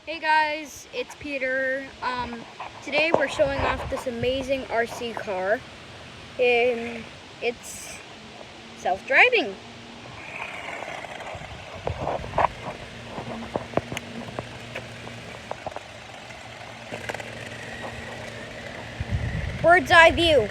Hey guys, it's Peter. Today we're showing off this amazing RC car. It's self-driving. Bird's eye view.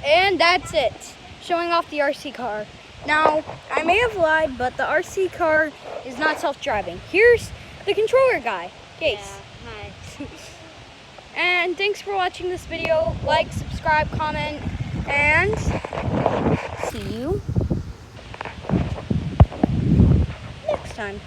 And that's it. Showing off the RC car. Now, I may have lied, but the RC car is not self-driving. Here's the controller guy, Case. Yeah, hi. And thanks for watching this video. Like, subscribe, comment, and see you next time.